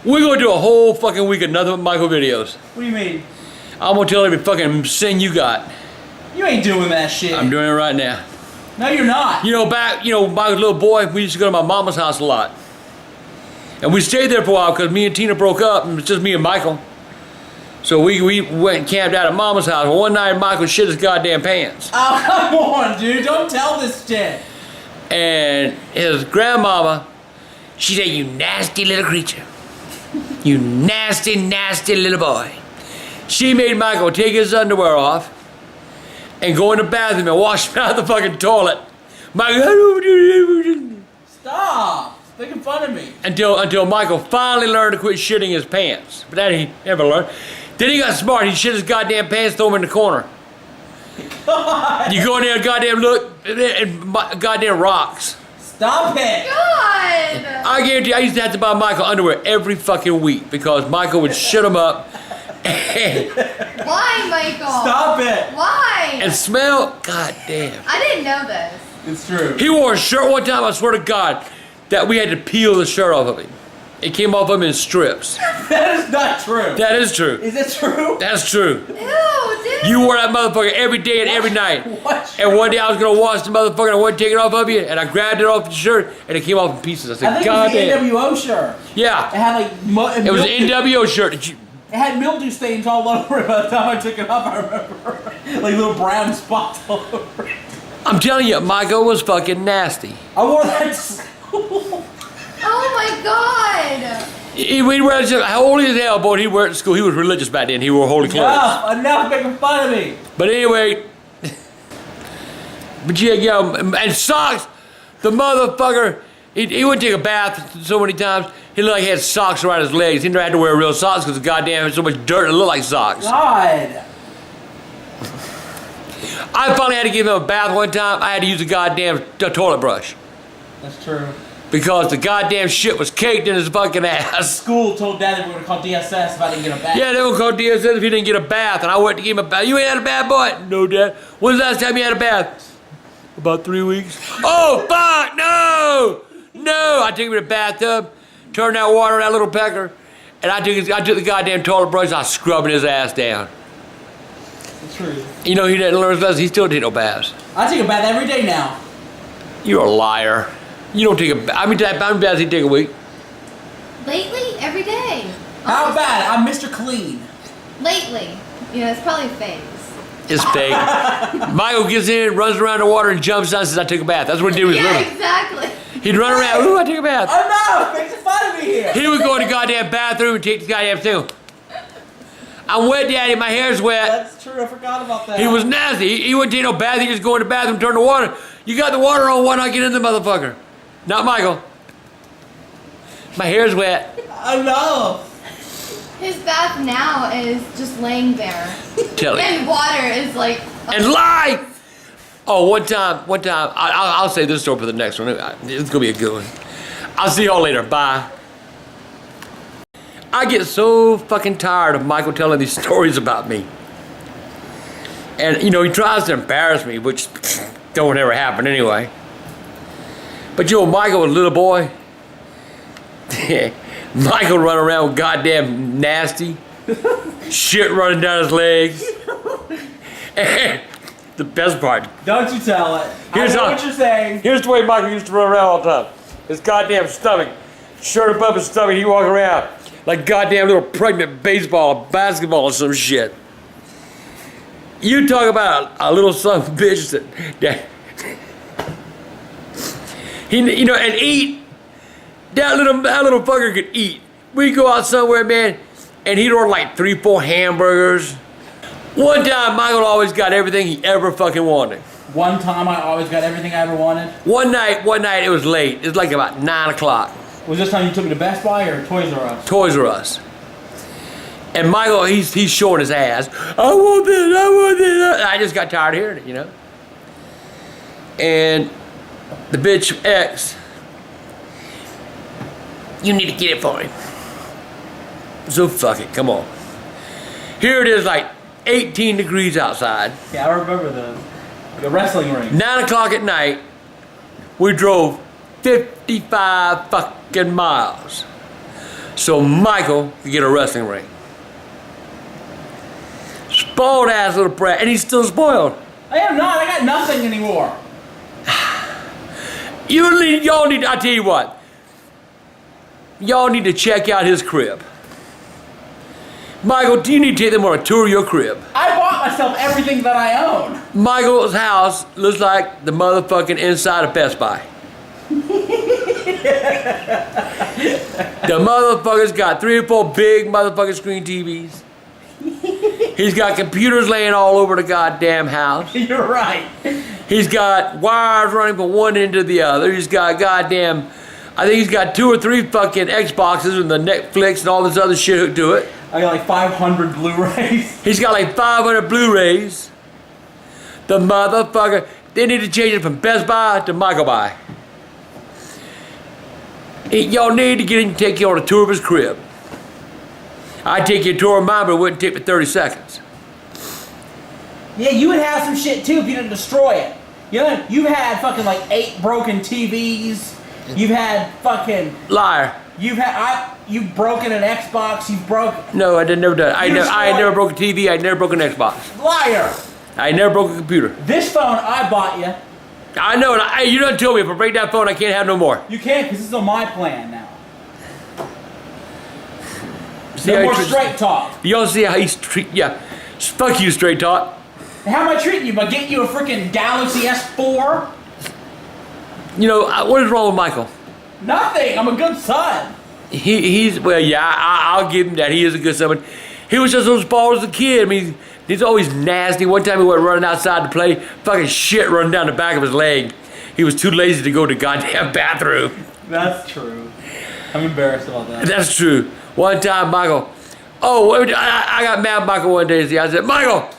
We're gonna do a whole fucking week of nothing but Michael videos. What do you mean? I'm gonna tell every fucking sin you got. You ain't doing that shit. I'm doing it right now. No, you're not. You know, back, when I was a little boy, we used to go to my mama's house a lot. And we stayed there for a while because me and Tina broke up, and it was just me and Michael. So we went and camped out at mama's house. Well, one night, Michael shit his goddamn pants. Oh, come on, dude. Don't tell this shit. And his grandmama, she said, "You nasty little creature. You nasty, nasty little boy." She made Michael take his underwear off and go in the bathroom and wash him out of the fucking toilet. Michael, Stop. Making fun of me. until Michael finally learned to quit shitting his pants. But that he never learned. Then he got smart. He shit his goddamn pants, throw them in the corner. God. You go in there and goddamn look, and goddamn rocks. Stop it. God! I guarantee I used to have to buy Michael underwear every fucking week because Michael would shit them up Why, Michael? Stop it. Why? and smell. God damn. I didn't know this. It's true. He wore a shirt one time, I swear to God, that we had to peel the shirt off of him. It came off of him in strips. That is not true. That is true. Is it true? That's true. Ew, dude. You wore that motherfucker every day and every night. What? And one day I was gonna wash the motherfucker and I wouldn't take it off of you, and I grabbed it off the shirt and it came off in pieces. I I said, think God it damn. was the NWO shirt. It Yeah. had like It was an NWO shirt. Did you? It had mildew stains all over it by the time I took it off. I remember, like little brown spots all over it. I'm telling you, Michael was fucking nasty. I wore that to school. Oh my God! He'd wear it, how old is hell, boy? He'd wear it to school. He was religious back then. He wore holy clothes. Enough making fun of me. But anyway, but yeah, and socks. The motherfucker, he wouldn't take a bath so many times. He looked like he had socks around his legs. He never had to wear real socks because goddamn, there's so much dirt it looked like socks. God. I finally had to give him a bath one time. I had to use a goddamn toilet brush That's true. because the goddamn shit was caked in his fucking ass. School told Dad that we were going to call DSS if I didn't get a bath. Yeah, they would call DSS if he didn't get a bath, and I went to give him a bath. You ain't had a bath, boy? No, Dad. When's the last time you had a bath? About 3 weeks. Oh, fuck, no! No! I took him in the bathtub, turned that water on that little pecker, and I took the goddamn toilet brush, and I was scrubbing his ass down. That's true. You know, he didn't learn his lesson. He still did no baths. I take a bath every day now. You're a liar. You don't take a bath. How many baths do you take a week? Lately, every day. How Almost bad? I'm Mr. Clean. Lately. Yeah, it's probably phase. It's fake. Michael gets in, runs around the water, and jumps down and says, I took a bath. That's what he did with his Yeah, little. exactly. He'd run around, ooh, I took a bath. Enough! Making fun of me here. He would go in the goddamn bathroom and take the goddamn thing. I'm wet, Daddy. My hair's wet. That's true. I forgot about that. He was nasty. He wouldn't take no bath. He'd just go in the bathroom, turn the water. You got the water on, why not get in the motherfucker? Not Michael. My hair's wet. Enough. His bath now is just laying there. Tell you. And water is like... And lie! Oh, one time, I'll say this story for the next one. It's gonna be a good one. I'll see y'all later. Bye. I get so fucking tired of Michael telling these stories about me. And, you know, he tries to embarrass me, which don't ever happen anyway. But, you know, Michael was a little boy. Michael run around with goddamn nasty. Shit running down his legs. And the best part. Don't you tell it. Here's I know how- what you're saying. Here's the way Michael used to run around all the time. His goddamn stomach. Shirt above his stomach, he walk around like goddamn little pregnant baseball, basketball or some shit. You talk about a little son of a bitch that he, you know, and eat. That little fucker could eat. We go out somewhere, man, and he'd order like 3-4 hamburgers. One time, Michael always got everything he ever fucking wanted. One time I always got everything I ever wanted. One night, it was late. It was like about 9 o'clock. Was this time you took me to Best Buy or Toys R Us? Toys R Us. And Michael, he's showing his ass. I want this. I just got tired of hearing it, you know. And the bitch X, you need to get it for him. So fuck it, come on. Here it is, like 18 degrees outside. Yeah, I remember the wrestling ring. 9 o'clock at night, we drove 55 fucking miles so Michael could get a wrestling ring. Spoiled ass little brat, and he's still spoiled. I am not. I got nothing anymore. Y'all need, I tell you what, y'all need to check out his crib. Michael, do you need to take them on a tour of your crib? I bought myself everything that I own. Michael's house looks like the motherfucking inside of Best Buy. The motherfucker's got 3 or 4 big motherfucking screen TVs. He's got computers laying all over the goddamn house. You're right. He's got wires running from one end to the other. He's got goddamn, I think he's got 2 or 3 fucking Xboxes and the Netflix and all this other shit hooked to it. I got like 500 Blu-rays. He's got like 500 Blu-rays. The motherfucker, they need to change it from Best Buy to Michael Buy. Y'all need to get him to take you on a tour of his crib. I'd take you a tour of mine, but it wouldn't take me 30 seconds. Yeah, you would have some shit too if you didn't destroy it. You know, you've had fucking like 8 broken TVs. You've had fucking. Liar. You've broken an Xbox. You've broken. No, I never done it. I had never broke a TV. I never broke an Xbox. Liar. I never broke a computer. This phone I bought you. I know, and you don't tell me if I break that phone, I can't have no more. You can't because this is on my plan now. See No how more he straight talk. You don't see how he's yeah. Fuck you, straight talk. How am I treating you? By getting you a freaking Galaxy S4? You know, what is wrong with Michael? Nothing. I'm a good son. He's well, yeah, I'll give him that. He is a good son, but he was just as spoiled as a kid. I mean, he's always nasty. One time he went running outside to play, fucking shit running down the back of his leg. He was too lazy to go to the goddamn bathroom. That's true. I'm embarrassed about that. That's true. One time, Michael, I got mad at Michael one day. I said, Michael,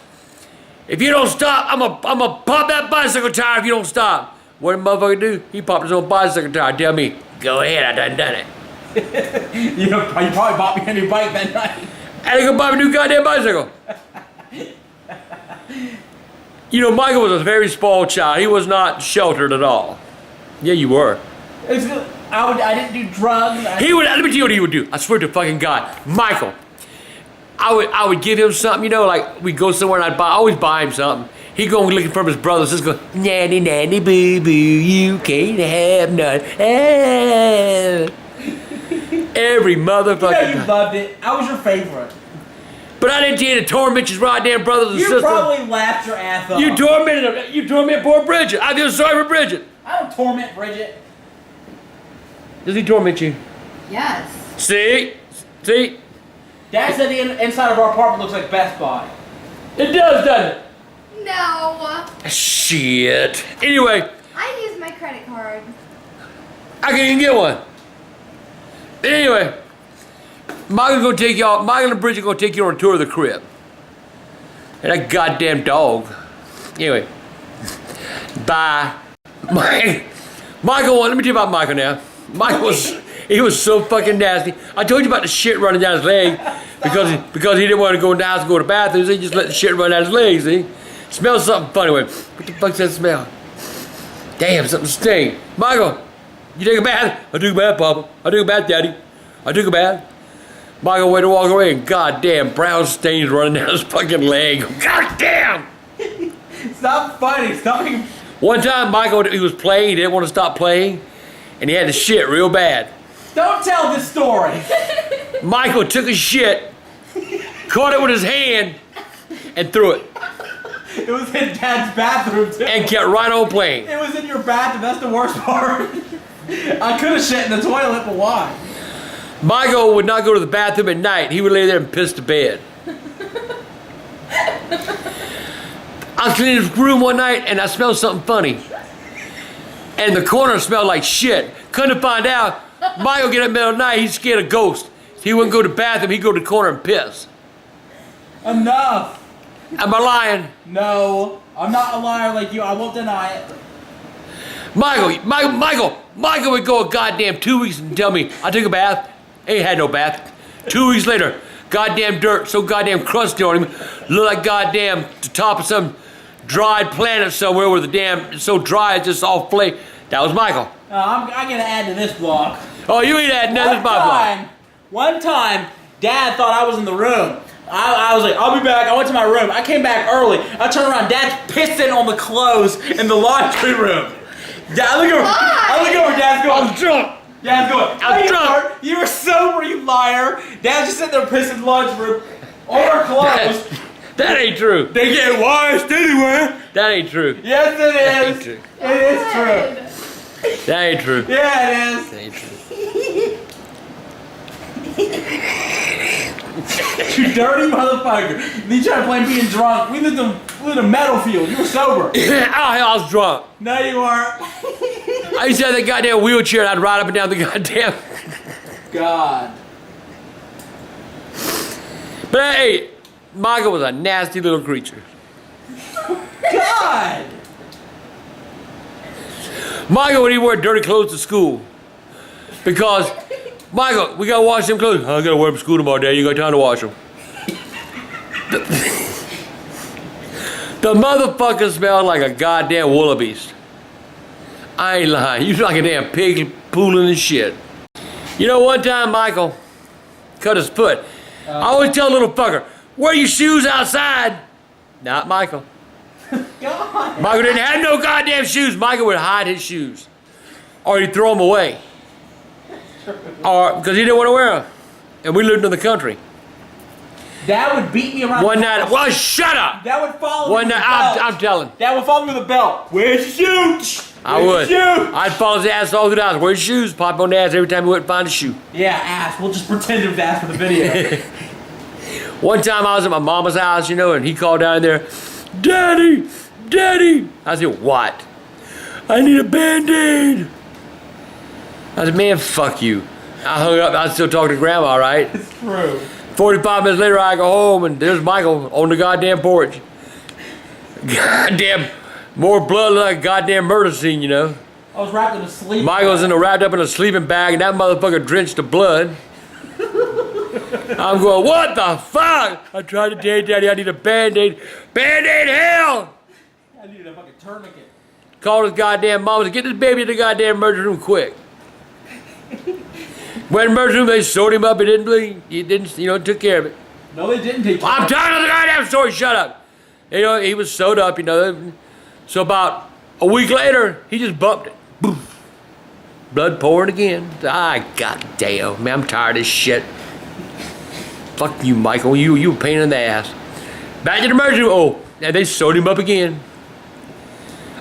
if you don't stop, I'm gonna pop that bicycle tire if you don't stop. What did the motherfucker do? He popped his own bicycle tire. Tell me, go ahead, I done it. You probably bought me a new bike that night. I had to go buy a new goddamn bicycle. You know, Michael was a very spoiled child. He was not sheltered at all. Yeah, you were. It's good. I didn't do drugs. Let me tell you what he would do. I swear to fucking God. Michael, I would give him something, you know, like we'd go somewhere and I always buy him something. He'd go looking for his brothers, just go, nanny, nanny, boo, boo, you can't have none. Every motherfucker. Yeah, you loved it. I was your favorite. But I didn't tell you to torment your goddamn brothers and sisters. You probably laughed your ass off. You tormented them. You tormented poor Bridget. I feel sorry for Bridget. I don't torment Bridget. Does he torment you? Yes. See? Dad said the inside of our apartment looks like Best Buy. It does, doesn't it? No. Shit. Anyway, I use my credit card. I can't even get one. Anyway, Michael and Bridget gonna take you on a tour of the crib. And that goddamn dog. Anyway. Bye. Michael, let me tell you about Michael now. He was so fucking nasty. I told you about the shit running down his leg because he didn't want to go in the house and go to the bathroom, so he just let the shit run down his legs, see? Smells something funny. What the fuck's that smell? Damn, something stinks. Michael, you take a bath? I took a bath, Papa. I took a bath, Daddy. I took a bath. Michael went to walk away and goddamn brown stains running down his fucking leg. Goddamn! Stop fighting. Stop making... One time, Michael, he was playing. He didn't want to stop playing. And he had to shit real bad. Don't tell this story. Michael took a shit, caught it with his hand, and threw it. It was in Dad's bathroom, too. And kept right on playing. It was in your bathroom. That's the worst part. I could have shit in the toilet, but why? Michael would not go to the bathroom at night. He would lay there and piss to bed. I was cleaning his room one night, and I smelled something funny. And the corner smelled like shit. Couldn't find out. Michael get up in the middle of the night, he's scared of ghosts. He wouldn't go to the bathroom, he'd go to the corner and piss. Enough. Am I lying? No, I'm not a liar like you. I won't deny it. Michael would go a goddamn 2 weeks and tell me, I took a bath. Ain't had no bath. 2 weeks later, goddamn dirt, so goddamn crusty on him. Looked like goddamn the top of some dried planet somewhere where the damn, it's so dry it's just all flake. That was Michael. I'm gonna add to this vlog. Oh, you ain't adding nothing to my vlog. One time, Dad thought I was in the room. I was like, I'll be back. I went to my room. I came back early. I turned around. Dad's pissing on the clothes in the laundry room. Dad, look over. I look over. Dad's going. I'm drunk. Dad's going. I'm drunk. You were sober, you liar. Dad's just sitting there pissing in the laundry room. All our clothes. That ain't true. They get washed anyway. That ain't true. Yes, it That ain't is. true. It is true. That ain't true. Yeah, it is. That ain't true. You dirty motherfucker. You try to play being drunk. We lived in a metal field. You were sober. Oh, hell, I was drunk. No, you weren't. I used to have that goddamn wheelchair and I'd ride up and down the goddamn. God. But hey, Michael was a nasty little creature. God. Michael, when he wore dirty clothes to school, because Michael, we gotta wash them clothes. I gotta wear them to school tomorrow, Dad. You got time to wash them. The motherfucker smelled like a goddamn wildebeest. I ain't lying. You like a damn pig pooling and shit. You know, one time Michael cut his foot. I always tell a little fucker, wear your shoes outside. Not Michael. God. Michael didn't have no goddamn shoes. Michael would hide his shoes. Or he'd throw them away. Or because he didn't want to wear them. And we lived in the country. Dad would beat me around. One the night, house. well, shut up. Dad would follow me One with night, the belt. I'm telling. Dad would follow me with a belt. Where's your shoe? I would. Where's your shoe? I'd follow his ass all through the house. Where's your shoes? Pop on the ass every time he went and find a shoe. Yeah, ass. We'll just pretend it was ass for the video. One time I was at my mama's house, you know, and he called down there, Daddy, Daddy. I said, what? I need a Band-Aid. I said, man, fuck you. I hung up. I was still talking to Grandma, right? It's true. 45 minutes later, I go home, and there's Michael on the goddamn porch. Goddamn, more blood like a goddamn murder scene, you know. I was wrapped in a sleep. Michael's wrapped up in a sleeping bag, and that motherfucker drenched to blood. I'm going, what the fuck? I tried to tell you, Daddy, I need a Band-Aid. Band-Aid hell! I needed a fucking tourniquet. Called his goddamn mom and said, get this baby to the goddamn emergency room quick. Went in the emergency room, they sewed him up, he didn't bleed. He didn't, you know, took care of it. No, they didn't take I'm tired of the goddamn story, shut up. You know, he was sewed up, you know. So about a week later, he just bumped it. Boof. Blood pouring again. Ah, goddamn, man, I'm tired of this shit. Fuck you, Michael. You a pain in the ass. Back to the emergency room. Oh, and they sewed him up again.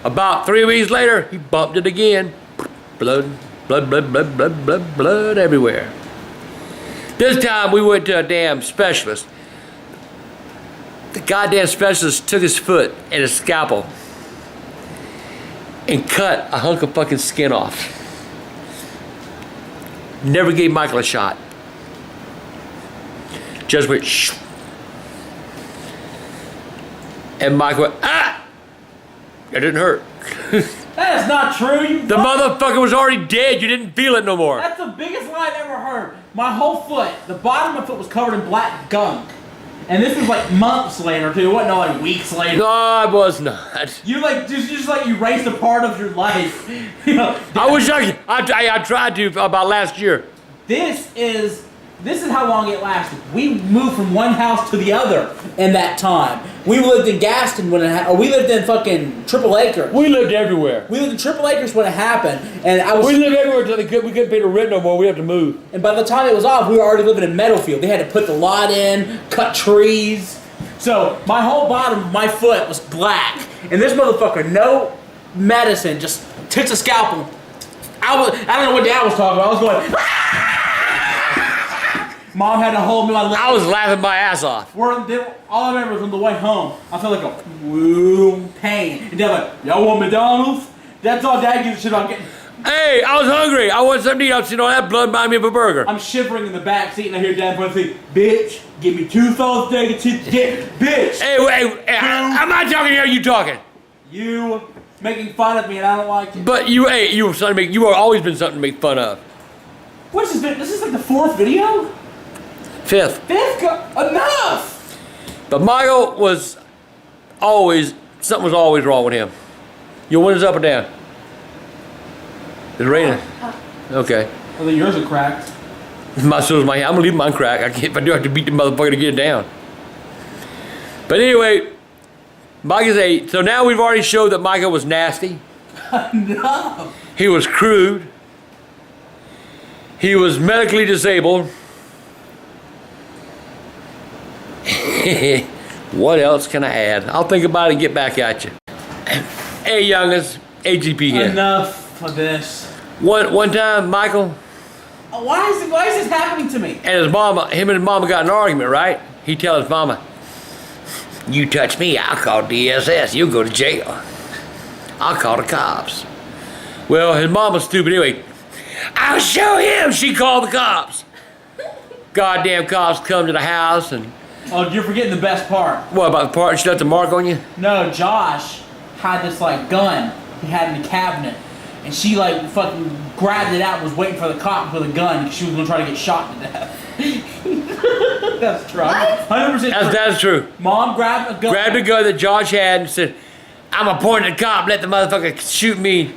About 3 weeks later, he bumped it again. Blood, blood, blood, blood, blood, blood, blood everywhere. This time we went to a damn specialist. The goddamn specialist took his foot and a scalpel and cut a hunk of fucking skin off. Never gave Michael a shot. Just went shh. And Michael went, ah! It didn't hurt. That is not true. You The motherfucker was already dead. You didn't feel it no more. That's the biggest lie I've ever heard. My whole foot, the bottom of my foot was covered in black gunk. And this was like months later too. It wasn't like weeks later. No, I was not. You like just like erased a part of your life. You know, I wish I tried to about last year. This is how long it lasted. We moved from one house to the other in that time. We lived in Gaston when we lived in fucking Triple Acres. We lived everywhere. We lived in Triple Acres when it happened, and We lived everywhere until we couldn't pay the rent no more. We have to move. And by the time it was off, we were already living in Meadowfield. They had to put the lot in, cut trees. So my whole bottom of my foot was black, and this motherfucker, no medicine, just took a scalpel. I don't know what Dad was talking about. I was going. Mom had to hold me my leg. I was laughing my ass off. All I remember was on the way home, I felt like a woo pain. And Dad like, y'all want McDonald's? That's all Dad gives a shit on getting. Hey, I was hungry. I want something to eat. I've seen all that blood remind me of a burger. I'm shivering in the back seat and I hear Dad say, bitch, give me 2 sauce egg and cheese. Bitch. Hey, I'm not talking here. You talking? You making fun of me and I don't like it. But you were something to make. You have always been something to make fun of. What is this? This is like the 4th video? 5th. 5th? Enough! But Michael was always, something was always wrong with him. Your window's up or down? It's raining. Okay. Well, then yours are cracked. My soul's my hand. I'm gonna leave mine crack. I can't. If I do, I have to beat the motherfucker to get it down. But anyway, Micah said. So now we've already showed that Micah was nasty. No. He was crude. He was medically disabled. What else can I add? I'll think about it and get back at you. Hey, youngins, AGP here. Enough of this. One time, Michael Why is this happening to me? and his mama, him and his mama got in an argument, right? He tells his mama, "You touch me, I'll call DSS. You'll go to jail. I'll call the cops." Well, his mama's stupid anyway. "I'll show him." She called the cops. Goddamn cops come to the house and Oh, you're forgetting the best part. what about the part she left the mark on you? No, Josh had this like gun he had in the cabinet, and she like fucking grabbed it out and was waiting for the cop with a gun because she was gonna try to get shot to death. That's true. What? 100% true. That's true. Mom grabbed a gun. Grabbed a gun that Josh had and said, "I'm gonna point at the cop, let the motherfucker shoot me."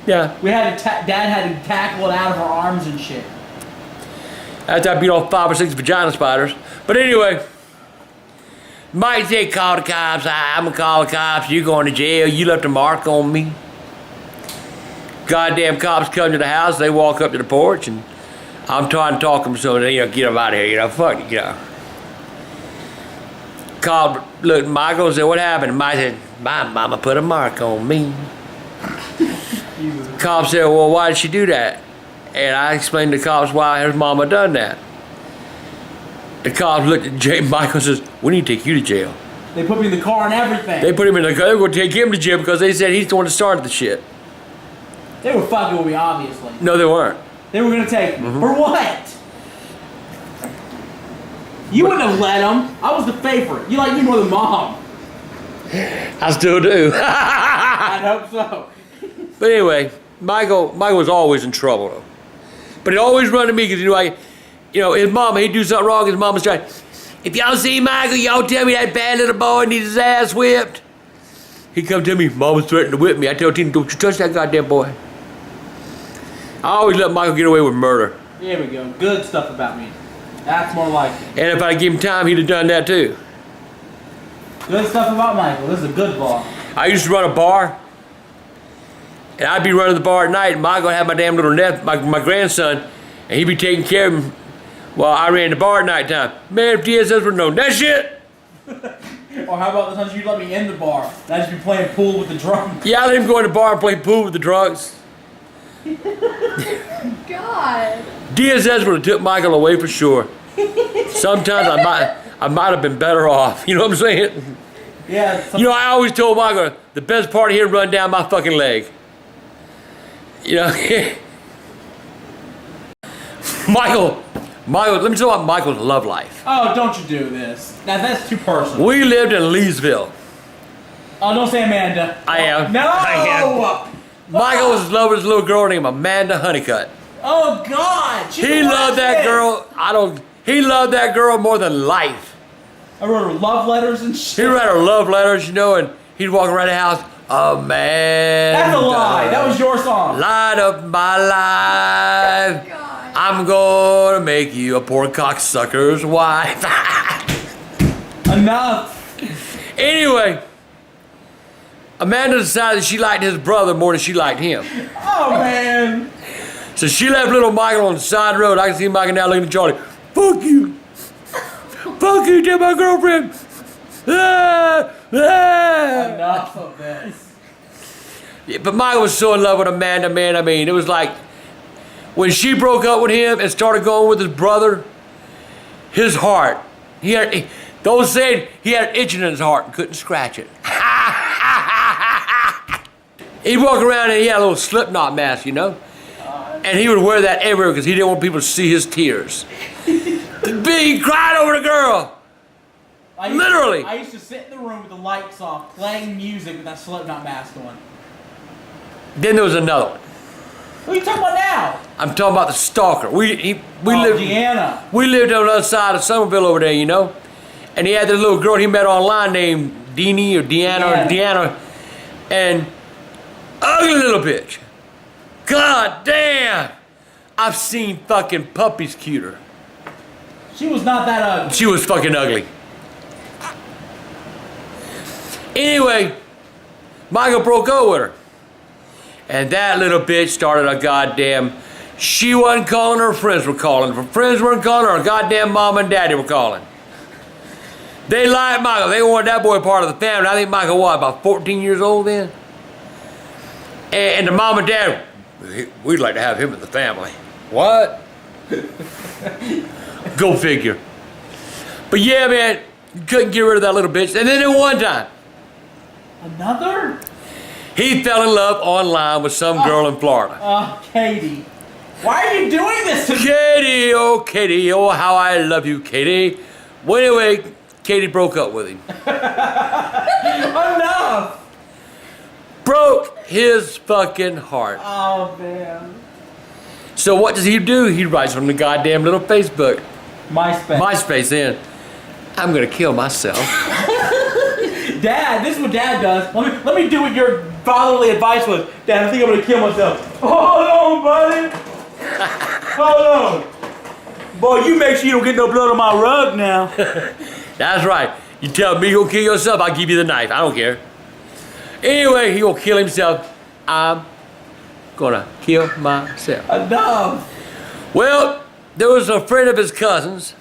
Yeah. We had to Dad had to tackle it out of her arms and shit. After I beat off 5 or 6 vagina spiders. But anyway, Mike said, "Call the cops. I'm gonna call the cops. You going to jail. You left a mark on me." Goddamn cops come to the house. They walk up to the porch, and I'm trying to talk them so they, get them out of here. Fuck it, Called, look, Michael said, "What happened?" Mike said, "My mama put a mark on me." Cop said, "Well, why did she do that?" And I explained to the cops why his mama done that. The cops looked at Michael and says, "We need to take you to jail." They put me in the car and everything. They put him in the car. They were going to take him to jail because they said he's the one that started the shit. They were fucking with me, obviously. No, they weren't. They were gonna take me. For what? You wouldn't have let them. I was the favorite. You like me more than Mom. I still do. I'd hope so. But anyway, Michael was always in trouble, though. But he always run to me because his mama, he'd do something wrong. His mama's trying, "If y'all see Michael, y'all tell me that bad little boy needs his ass whipped." He come to me, "Mama's threatening to whip me." I tell Tina, "Don't you touch that goddamn boy." I always let Michael get away with murder. There we go. Good stuff about me. That's more like it. And if I'd give him time, he'd have done that too. Good stuff about Michael. This is a good ball. I used to run a bar. And I'd be running the bar at night, and Michael would have my damn little my grandson, and he'd be taking care of him while I ran the bar at night time. Man, if DSS would have known that shit. Or how about the times you let me in the bar and I'd just be playing pool with the drums? Yeah, I let him go in the bar and play pool with the drunks. God. DSS would have took Michael away for sure. Sometimes I might have been better off. You know what I'm saying? Yeah. I always told Michael, the best part of here run down my fucking leg. Michael, let me tell you about Michael's love life. Oh, don't you do this. Now that's too personal. We lived in Leesville. Oh, don't say Amanda. I am. No! I am. Michael was in love with this little girl named Amanda Honeycutt. Oh, God! He loved that girl. He loved that girl more than life. I wrote her love letters and shit. He wrote her love letters, and he'd walk around the house. Amanda. That's a lie. That was your song. Light up my life. God. I'm gonna make you a poor cocksucker's wife. Enough. Anyway, Amanda decided she liked his brother more than she liked him. Oh, man. So she left little Michael on the side of the road. I can see Michael now looking at Charlie. "Fuck you. Fuck you, tell my girlfriend." Enough of this. Yeah, but Michael was so in love with Amanda, man. I mean, it was like when she broke up with him and started going with his brother, his heart. Those said he had an itching in his heart and couldn't scratch it. He'd walk around and he had a little Slipknot mask, and he would wear that everywhere because he didn't want people to see his tears. He cried over the girl. Literally. I used to sit in the room with the lights off, playing music with that Slipknot mask on. Then there was another one. What are you talking about now? I'm talking about the stalker. We lived. Deanna. We lived on the other side of Somerville over there, and he had this little girl he met online named Deanie or Deanna, and ugly little bitch. God damn! I've seen fucking puppies cuter. She was not that ugly. She was fucking ugly. Anyway, Michael broke up with her. And that little bitch started a goddamn... She wasn't calling, her friends were calling. If her friends weren't calling, her goddamn mom and daddy were calling. They liked Michael. They wanted that boy part of the family. I think Michael was about 14 years old then. And the mom and dad, we'd like to have him in the family. What? Go figure. But yeah, man, you couldn't get rid of that little bitch. And then at one time, Another? he fell in love online with some girl in Florida. Oh, Katie. Why are you doing this to me? Katie, oh, how I love you, Katie. Well, anyway, Katie broke up with him. Enough. Broke his fucking heart. Oh, man. So what does he do? He writes on the goddamn little Facebook. MySpace. Then, I'm gonna kill myself. Dad, this is what Dad does. Let me do what your fatherly advice was. Dad, I think I'm gonna kill myself. Hold on, buddy. Hold on. Boy, you make sure you don't get no blood on my rug now. That's right. You tell me you'll kill yourself, I'll give you the knife. I don't care. Anyway, he will kill himself. I'm gonna kill myself. Enough. Well, there was a friend of his cousins,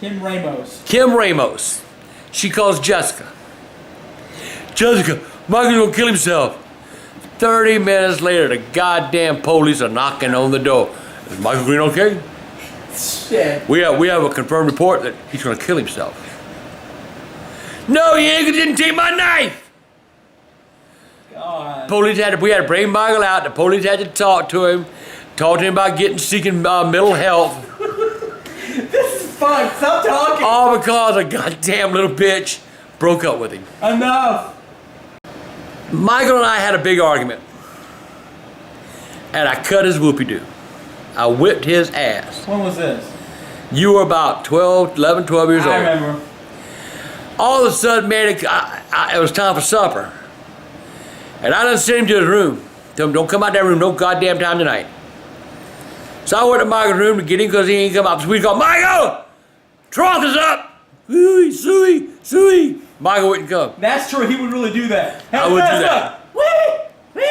Kim Ramos. She calls Jessica. Jessica, Michael's gonna kill himself. 30 minutes later, the goddamn police are knocking on the door. Is Michael Green okay? Shit. We have a confirmed report that he's gonna kill himself. No, he ain't, didn't take my knife. God. We had to bring Michael out. The police had to talk to him about seeking mental health. This is fun. Stop talking. All because a goddamn little bitch broke up with him. Enough. Michael and I had a big argument. And I cut his whoopee-doo. I whipped his ass. When was this? You were about 12 years old. I remember. All of a sudden, man, it was time for supper. And I done sent him to his room. Told him, don't come out that room no goddamn time tonight. So I went to Michael's room to get him because he ain't come up. So we called, Michael! Troth is up! Suey! Michael wouldn't come. That's true. He would really do that. I would do that. Wee!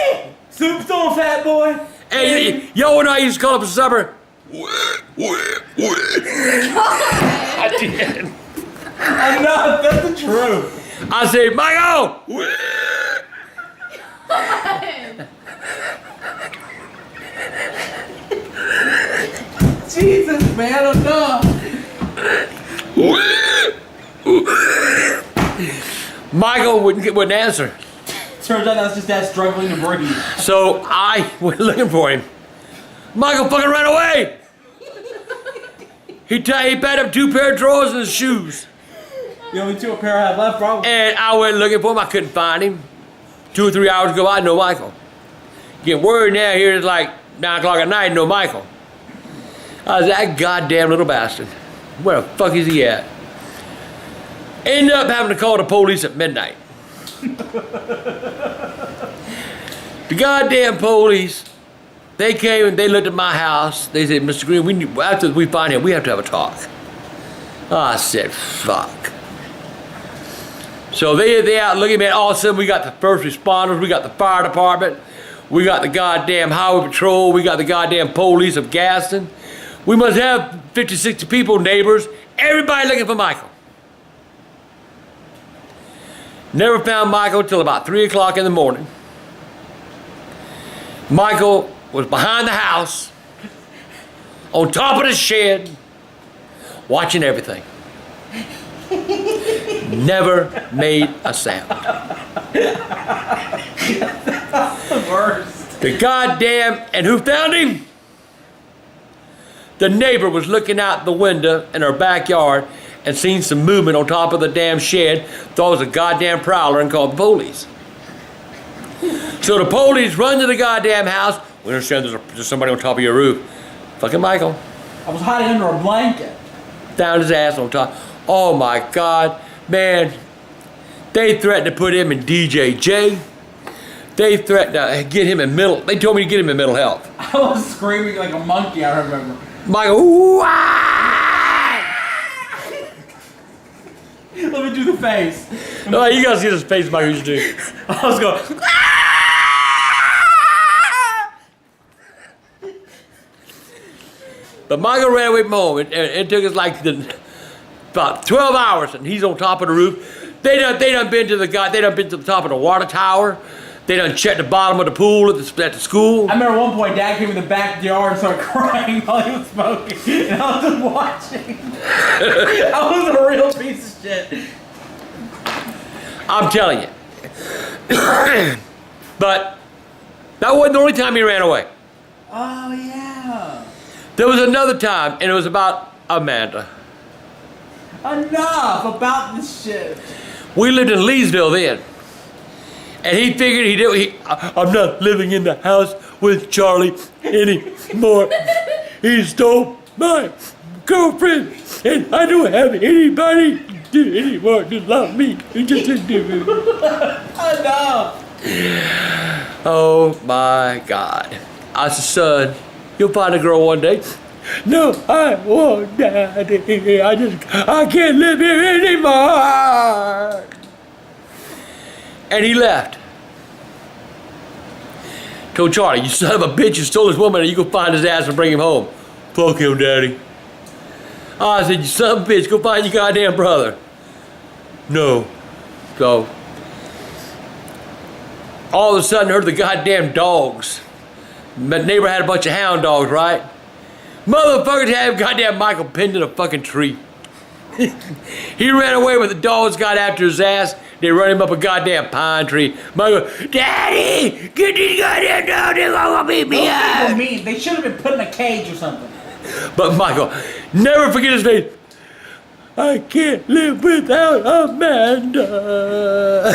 Soup's on, fat boy. Hey, y'all wanna know I used to call up for supper? I did. Enough. That's the truth. I said, Michael! Jesus, man, enough. Michael wouldn't answer. Turns out that's just Dad struggling to breathe. So I went looking for him. Michael fucking ran away. He packed up 2 pair of drawers and his shoes. The only 2 pair I have left, probably. And I went looking for him. I couldn't find him. 2 or 3 hours go by, no Michael. Get word now here it's like 9 o'clock at night, no Michael. I was that goddamn little bastard. Where the fuck is he at? Ended up having to call the police at midnight. The goddamn police, they came and they looked at my house. They said, Mr. Green, after we find him, we have to have a talk. I said, fuck. So they out looking at me, and all of a sudden we got the first responders, we got the fire department, we got the goddamn highway patrol, we got the goddamn police of Gaston. We must have 50, 60 people, neighbors, everybody looking for Michael. Never found Michael till about 3 o'clock in the morning. Michael was behind the house, on top of the shed, watching everything. Never made a sound. The worst. The goddamn, and who found him? The neighbor was looking out the window in her backyard and seen some movement on top of the damn shed, thought it was a goddamn prowler and called the police. So the police run to the goddamn house. We understand there's somebody on top of your roof. Fucking Michael. I was hiding under a blanket. Found his ass on top. Oh my God, man. They threatened to put him in DJJ. They threatened to get him in they told me to get him in mental health. I was screaming like a monkey, I remember. Michael, ooh, ah! Let me do the face. Oh, you gotta see this face Michael used to do. I was going, But Michael ran away from home. It took us like about 12 hours, and he's on top of the roof. They done been to the top of the water tower. They done checked the bottom of the pool at the school. I remember one point Dad came in the backyard and started crying while he was smoking. And I was just watching. I was a real piece of shit. I'm telling you. But that wasn't the only time he ran away. Oh, yeah. There was another time, and it was about Amanda. Enough about this shit. We lived in Leesville then. And he figured I'm not living in the house with Charlie anymore. He stole my girlfriend, and I don't have anybody anymore to love me. Enough. Oh my God. I said, son, you'll find a girl one day. No, I won't, Daddy. I can't live here anymore. And he left. Told Charlie, you son of a bitch, you stole this woman, and you go find his ass and bring him home. Fuck him, Daddy. I said, you son of a bitch, go find your goddamn brother. No. So, all of a sudden, heard the goddamn dogs. My neighbor had a bunch of hound dogs, right? Motherfuckers had goddamn Michael pinned in a fucking tree. He ran away when the dogs got after his ass. They run him up a goddamn pine tree. Michael, Daddy, get these goddamn dogs, they're gonna beat me Those up. people mean. They should have been put in a cage or something. But Michael, never forget his face. I can't live without Amanda.